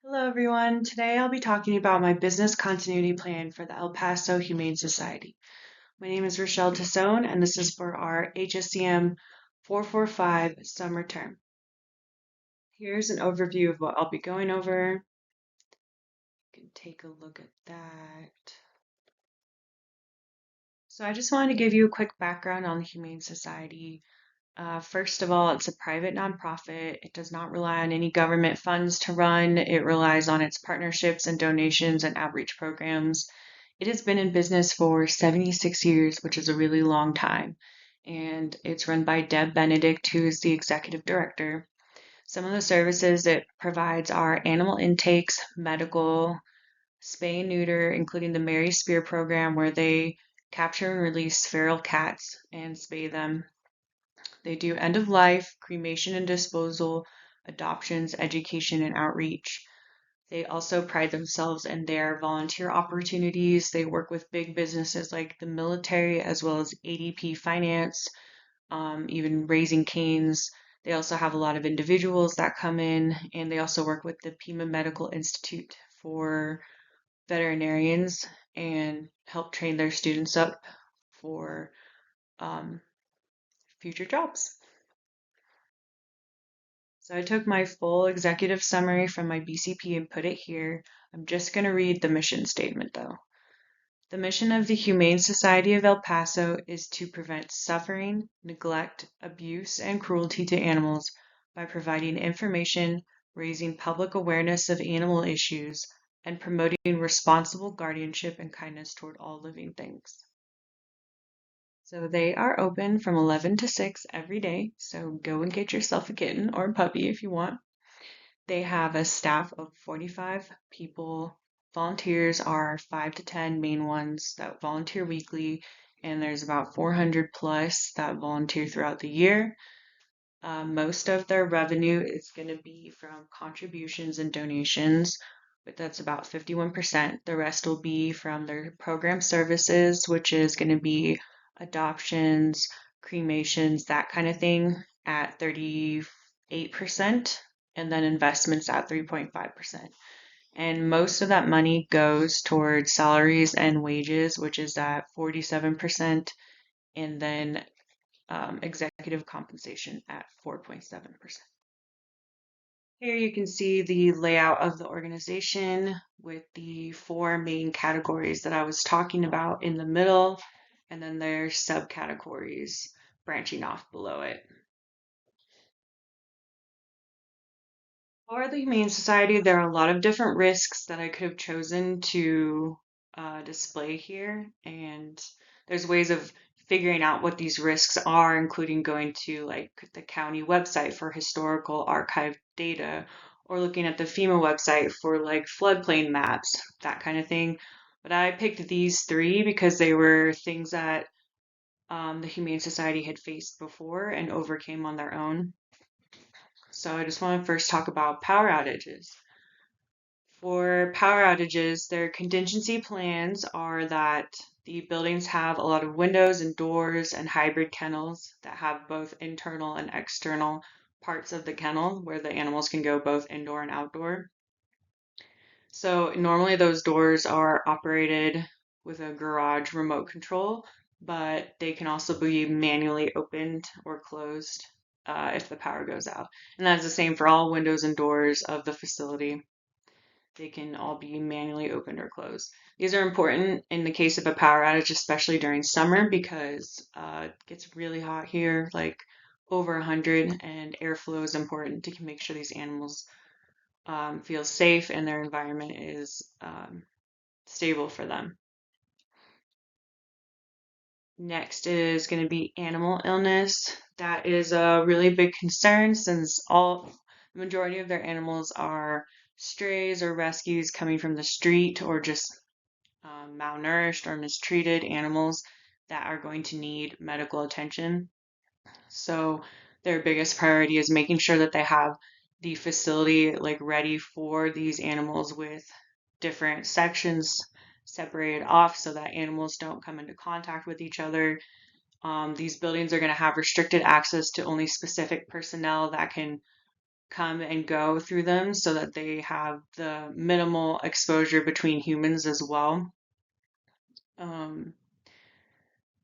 Hello, everyone. Today I'll be talking about my business continuity plan for the El Paso Humane Society. My name is Rochelle Tisone, and this is for our HSCM 445 summer term. Here's an overview of what I'll be going over. You can take a look at that. So I just wanted to give you a quick background on the Humane Society. First of all, it's a private nonprofit. It does not rely on any government funds to run. It relies on its partnerships and donations and outreach programs. It has been in business for 76 years, which is a really long time. And it's run by Deb Benedict, who is the executive director. Some of the services it provides are animal intakes, medical, spay and neuter, including the Mary Spear program, where they capture and release feral cats and spay them. They do end of life, cremation and disposal, adoptions, education, and outreach. They also pride themselves in their volunteer opportunities. They work with big businesses like the military as well as ADP Finance, even Raising Cane's. They also have a lot of individuals that come in, and they also work with the Pima Medical Institute for veterinarians and help train their students up for um, future jobs. So I took my full executive summary from my BCP and put it here. I'm just going to read the mission statement though. The mission of the Humane Society of El Paso is to prevent suffering, neglect, abuse, and cruelty to animals by providing information, raising public awareness of animal issues, and promoting responsible guardianship and kindness toward all living things. So they are open from 11 to 6 every day, so go and get yourself a kitten or a puppy if you want. They have a staff of 45 people. Volunteers are 5 to 10 main ones that volunteer weekly, and there's about 400 plus that volunteer throughout the year. Most of their revenue is going to be from contributions and donations, but that's about 51%. The rest will be from their program services, which is going to be adoptions, cremations, that kind of thing at 38%, and then investments at 3.5%. And most of that money goes towards salaries and wages, which is at 47%, and then executive compensation at 4.7%. Here you can see the layout of the organization with the four main categories that I was talking about in the middle, and then there's subcategories branching off below it. For the Humane Society, there are a lot of different risks that I could have chosen to display here, and there's ways of figuring out what these risks are, including going to like the county website for historical archive data, or looking at the FEMA website for like floodplain maps, that kind of thing. But I picked these three because they were things that the Humane Society had faced before and overcame on their own. So I just want to first talk about power outages. For power outages, their contingency plans are that the buildings have a lot of windows and doors and hybrid kennels that have both internal and external parts of the kennel where the animals can go both indoor and outdoor. So normally those doors are operated with a garage remote control, but they can also be manually opened or closed if the power goes out. And that's the same for all windows and doors of the facility. They can all be manually opened or closed. These are important in the case of a power outage, especially during summer, because it gets really hot here, like over 100, and airflow is important to make sure these animals feel safe and their environment is stable for them. Next is going to be animal illness. That is a really big concern since the majority of their animals are strays or rescues coming from the street or just malnourished or mistreated animals that are going to need medical attention. So their biggest priority is making sure that they have the facility like ready for these animals with different sections separated off so that animals don't come into contact with each other. These buildings are going to have restricted access to only specific personnel that can come and go through them so that they have the minimal exposure between humans as well.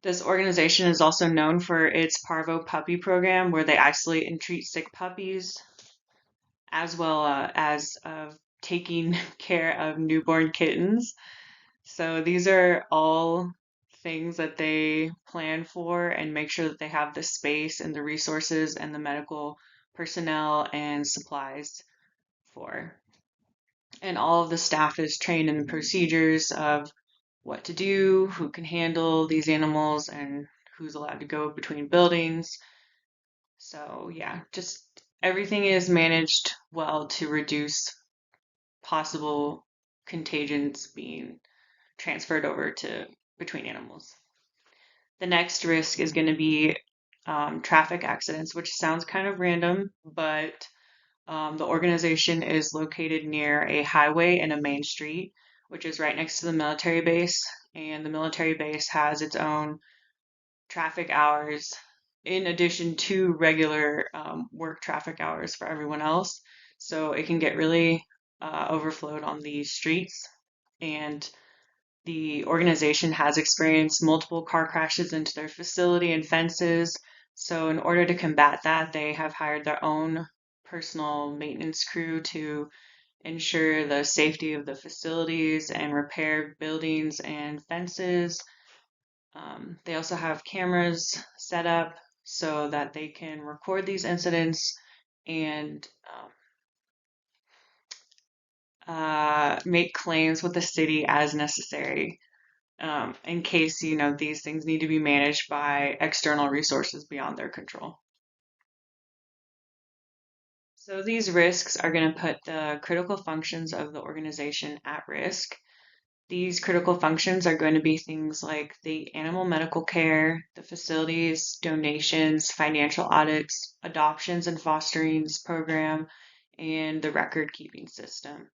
This organization is also known for its Parvo puppy program, where they isolate and treat sick puppies, as well as taking care of newborn kittens. So these are all things that they plan for and make sure that they have the space and the resources and the medical personnel and supplies for. And all of the staff is trained in the procedures of what to do, who can handle these animals, and who's allowed to go between buildings. So, yeah, just everything is managed well to reduce possible contagions being transferred over to between animals. The next risk is going to be traffic accidents, which sounds kind of random, but the organization is located near a highway and a main street, which is right next to the military base. And the military base has its own traffic hours in addition to regular work traffic hours for everyone else. So it can get really overflowed on these streets. And the organization has experienced multiple car crashes into their facility and fences. So, in order to combat that, they have hired their own personal maintenance crew to ensure the safety of the facilities and repair buildings and fences. They also have cameras set up so that they can record these incidents and make claims with the city as necessary. In case, these things need to be managed by external resources beyond their control. So these risks are going to put the critical functions of the organization at risk. These critical functions are going to be things like the animal medical care, the facilities, donations, financial audits, adoptions and fosterings program, and the record keeping system.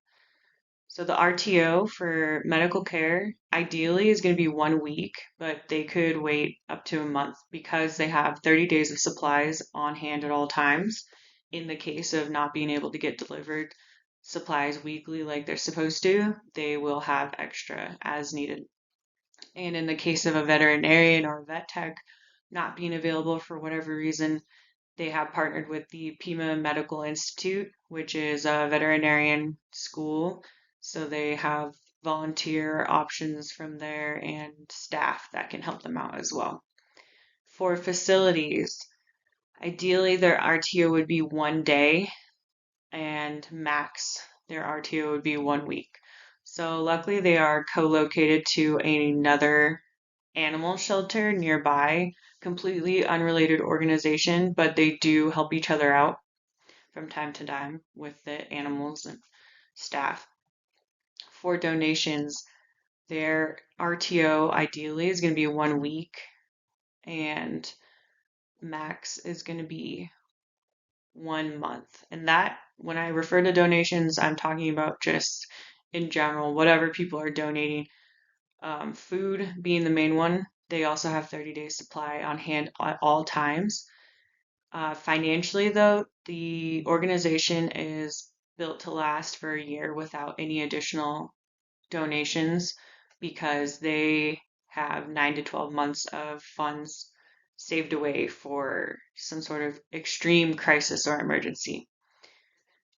So the RTO for medical care ideally is going to be 1 week, but they could wait up to a month because they have 30 days of supplies on hand at all times. In the case of not being able to get delivered supplies weekly like they're supposed to, they will have extra as needed. And in the case of a veterinarian or a vet tech not being available for whatever reason, they have partnered with the Pima Medical Institute, which is a veterinarian school. So they have volunteer options from there and staff that can help them out as well. For facilities, ideally their RTO would be 1 day, and max their RTO would be 1 week. So luckily they are co-located to another animal shelter nearby, completely unrelated organization, but they do help each other out from time to time with the animals and staff. For donations, their RTO ideally is going to be 1 week, and max is going to be 1 month. And that, when I refer to donations, I'm talking about just in general, whatever people are donating. Food being the main one. They also have 30 days supply on hand at all times. Financially, though, the organization is built to last for a year without any additional donations because they have 9 to 12 months of funds saved away for some sort of extreme crisis or emergency.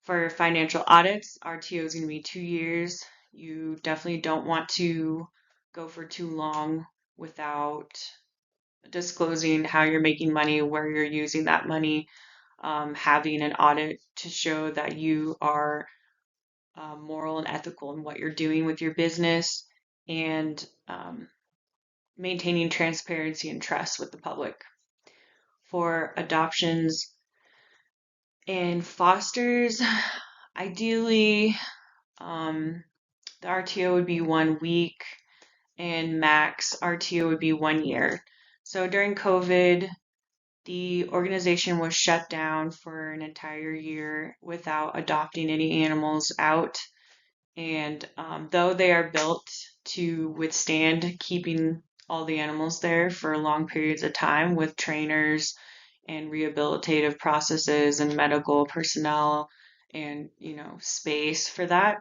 For financial audits, RTO is going to be 2 years. You definitely don't want to go for too long without disclosing how you're making money, where you're using that money, having an audit to show that you are moral and ethical in what you're doing with your business, and maintaining transparency and trust with the public. For adoptions and fosters, ideally, the RTO would be 1 week, and max RTO would be 1 year. So during COVID, the organization was shut down for an entire year without adopting any animals out. And though they are built to withstand keeping all the animals there for long periods of time with trainers and rehabilitative processes and medical personnel and, space for that.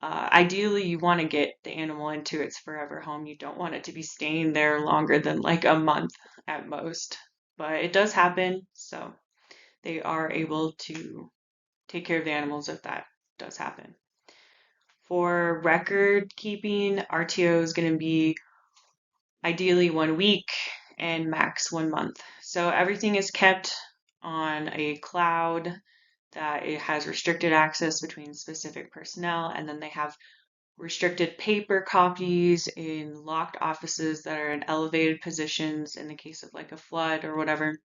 Ideally, you want to get the animal into its forever home. You don't want it to be staying there longer than like a month at most. But it does happen, so they are able to take care of the animals if that does happen. For record keeping, RTO is going to be ideally 1 week and max 1 month. So everything is kept on a cloud that it has restricted access between specific personnel, and then they have restricted paper copies in locked offices that are in elevated positions in the case of like a flood or whatever.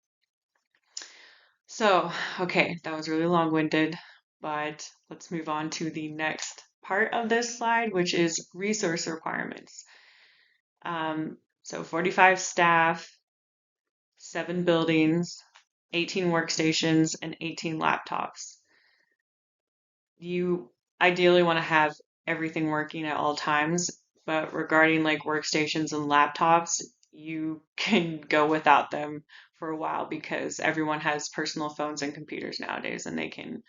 So, okay, that was really long-winded, but let's move on to the next part of this slide, which is resource requirements. So 45 staff, 7 buildings, 18 workstations, and 18 laptops. You ideally want to have everything working at all times, but regarding like workstations and laptops, you can go without them for a while because everyone has personal phones and computers nowadays and they can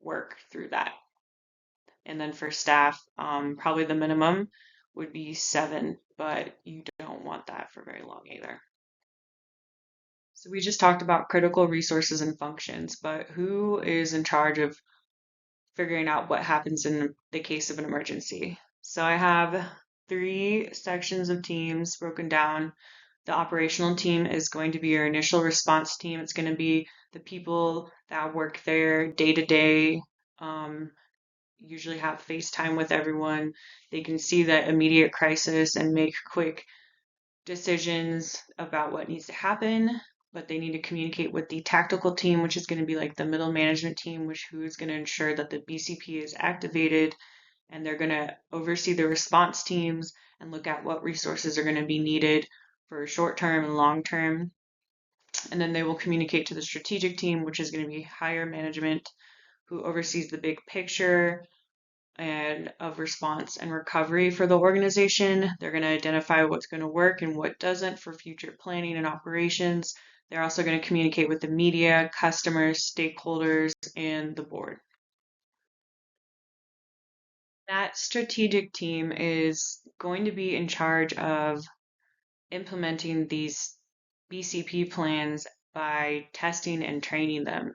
work through that. And then for staff, probably the minimum would be 7, but you don't want that for very long either. So we just talked about critical resources and functions, but who is in charge of figuring out what happens in the case of an emergency? So I have 3 sections of teams broken down. The operational team is going to be your initial response team. It's going to be the people that work there day to day, usually have FaceTime with everyone. They can see the immediate crisis and make quick decisions about what needs to happen, but they need to communicate with the tactical team, which is going to be like the middle management team, who is going to ensure that the BCP is activated, and they're going to oversee the response teams and look at what resources are going to be needed for short term and long term. And then they will communicate to the strategic team, which is going to be higher management, who oversees the big picture and of response and recovery for the organization. They're going to identify what's going to work and what doesn't for future planning and operations. They're also going to communicate with the media, customers, stakeholders, and the board. That strategic team is going to be in charge of implementing these BCP plans by testing and training them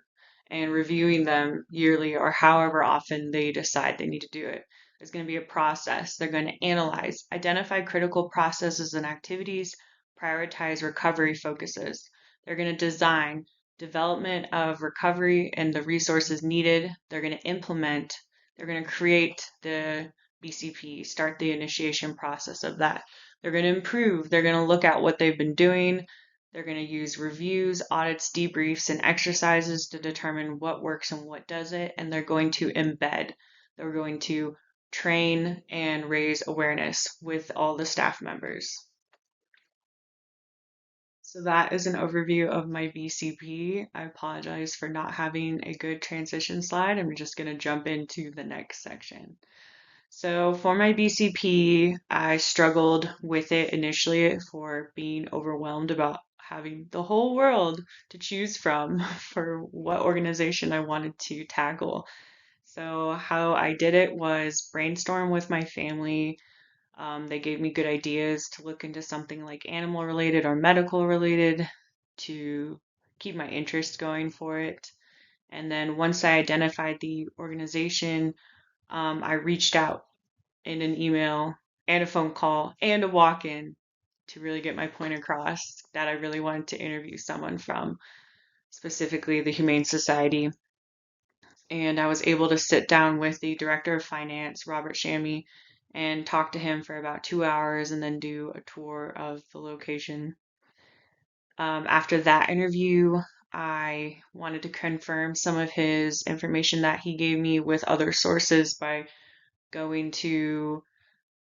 and reviewing them yearly or however often they decide they need to do it. There's going to be a process. They're going to analyze, identify critical processes and activities, prioritize recovery focuses. They're going to design development of recovery and the resources needed. They're going to implement, they're going to create the BCP, start the initiation process of that. They're going to improve. They're going to look at what they've been doing. They're going to use reviews, audits, debriefs, and exercises to determine what works and what doesn't. And they're going to embed. They're going to train and raise awareness with all the staff members. So that is an overview of my BCP. I apologize for not having a good transition slide. I'm just going to jump into the next section. So for my BCP, I struggled with it initially for being overwhelmed about having the whole world to choose from for what organization I wanted to tackle. So how I did it was brainstorm with my family. They gave me good ideas to look into something like animal related or medical related to keep my interest going for it. And then once I identified the organization, I reached out in an email and a phone call and a walk-in to really get my point across that I really wanted to interview someone from specifically the Humane Society. And I was able to sit down with the director of finance, Robert Shammy, and talk to him for about 2 hours and then do a tour of the location. After that interview, I wanted to confirm some of his information that he gave me with other sources by going to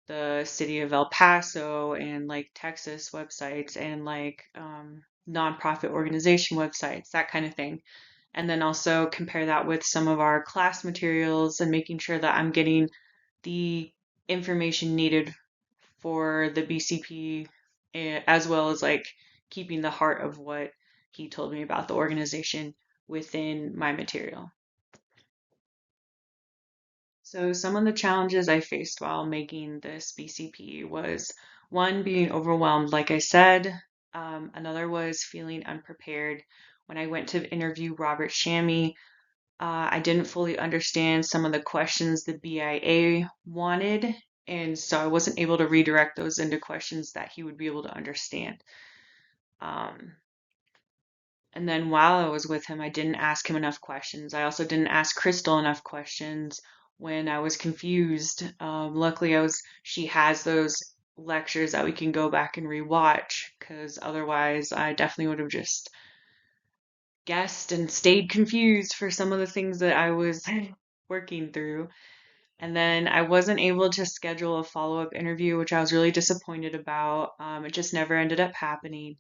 the city of El Paso and like Texas websites and like nonprofit organization websites, that kind of thing. And then also compare that with some of our class materials and making sure that I'm getting the information needed for the BCP as well as like keeping the heart of what he told me about the organization within my material. So some of the challenges I faced while making this BCP was one, being overwhelmed, like I said. Another was feeling unprepared. When I went to interview Robert Shammy, I didn't fully understand some of the questions the BIA wanted, and so I wasn't able to redirect those into questions that he would be able to understand. Um, and then while I was with him, I didn't ask him enough questions. I also didn't ask Crystal enough questions when I was confused. Luckily, she has those lectures that we can go back and rewatch, because otherwise I definitely would have just guessed and stayed confused for some of the things that I was working through. And then I wasn't able to schedule a follow-up interview, which I was really disappointed about. It just never ended up happening.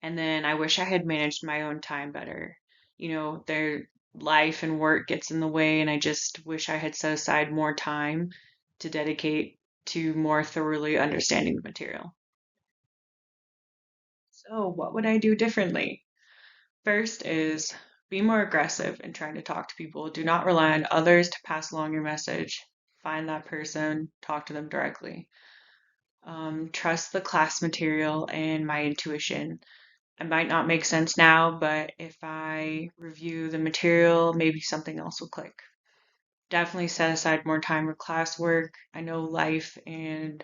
And then I wish I had managed my own time better. Their life and work gets in the way, and I just wish I had set aside more time to dedicate to more thoroughly understanding the material. So, what would I do differently? First is be more aggressive in trying to talk to people. Do not rely on others to pass along your message. Find that person, talk to them directly. Trust the class material and my intuition. It might not make sense now, but if I review the material, maybe something else will click. Definitely set aside more time for classwork. I know life and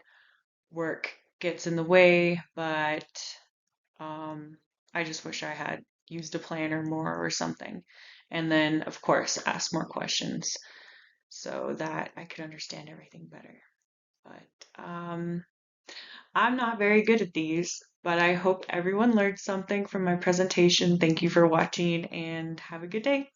work gets in the way, but um, I just wish I had used a planner more or something. And then, of course, ask more questions so that I could understand everything better. But I'm not very good at these, but I hope everyone learned something from my presentation. Thank you for watching and have a good day.